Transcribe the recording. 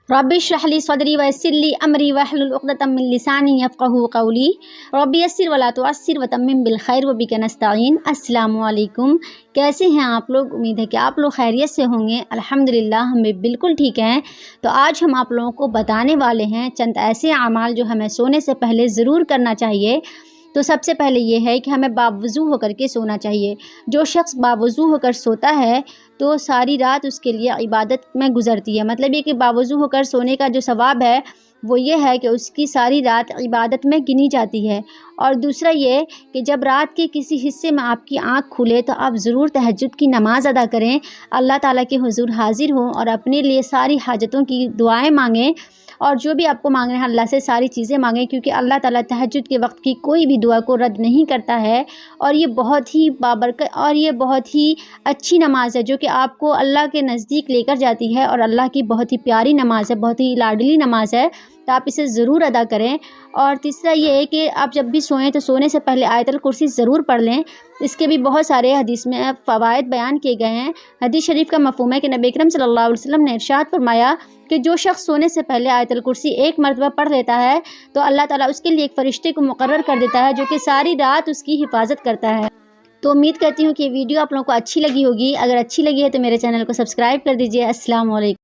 رب اشرح لی صدری ویسر لی امری واحلل عقدۃ من لسانی یفقہوا قولی رب یسر ولا تعسر وتمم بالخیر وبک نستعین۔ السلام علیکم، کیسے ہیں آپ لوگ؟ امید ہے کہ آپ لوگ خیریت سے ہوں گے۔ الحمدللہ ہم بھی بالکل ٹھیک ہیں۔ تو آج ہم آپ لوگوں کو بتانے والے ہیں چند ایسے اعمال جو ہمیں سونے سے پہلے ضرور کرنا چاہیے۔ تو سب سے پہلے یہ ہے کہ ہمیں باوضو ہو کر کے سونا چاہیے۔ جو شخص باوضو ہو کر سوتا ہے تو ساری رات اس کے لیے عبادت میں گزرتی ہے۔ مطلب یہ کہ باوضو ہو کر سونے کا جو ثواب ہے وہ یہ ہے کہ اس کی ساری رات عبادت میں گنی جاتی ہے۔ اور دوسرا یہ کہ جب رات کے کسی حصے میں آپ کی آنکھ کھلے تو آپ ضرور تہجد کی نماز ادا کریں، اللہ تعالیٰ کے حضور حاضر ہوں اور اپنے لیے ساری حاجتوں کی دعائیں مانگیں، اور جو بھی آپ کو مانگنا ہے اللہ سے ساری چیزیں مانگیں، کیونکہ اللہ تعالیٰ تہجد کے وقت کی کوئی بھی دعا کو رد نہیں کرتا ہے۔ اور یہ بہت ہی بابرکت اور یہ بہت ہی اچھی نماز ہے جو کہ آپ کو اللہ کے نزدیک لے کر جاتی ہے، اور اللہ کی بہت ہی پیاری نماز ہے، بہت ہی لاڈلی نماز ہے، تو آپ اسے ضرور ادا کریں۔ اور تیسرا یہ ہے کہ آپ جب بھی سوئیں تو سونے سے پہلے آیت الکرسی ضرور پڑھ لیں۔ اس کے بھی بہت سارے حدیث میں فوائد بیان کیے گئے ہیں۔ حدیث شریف کا مفہوم ہے کہ نبی اکرم صلی اللہ علیہ وسلم نے ارشاد فرمایا کہ جو شخص سونے سے پہلے آیت الکرسی ایک مرتبہ پڑھ لیتا ہے تو اللہ تعالیٰ اس کے لیے ایک فرشتے کو مقرر کر دیتا ہے جو کہ ساری رات اس کی حفاظت کرتا ہے۔ تو امید کرتی ہوں کہ یہ ویڈیو آپ لوگوں کو اچھی لگی ہوگی۔ اگر اچھی لگی ہے تو میرے چینل کو سبسکرائب کر دیجیے۔ السلام علیکم۔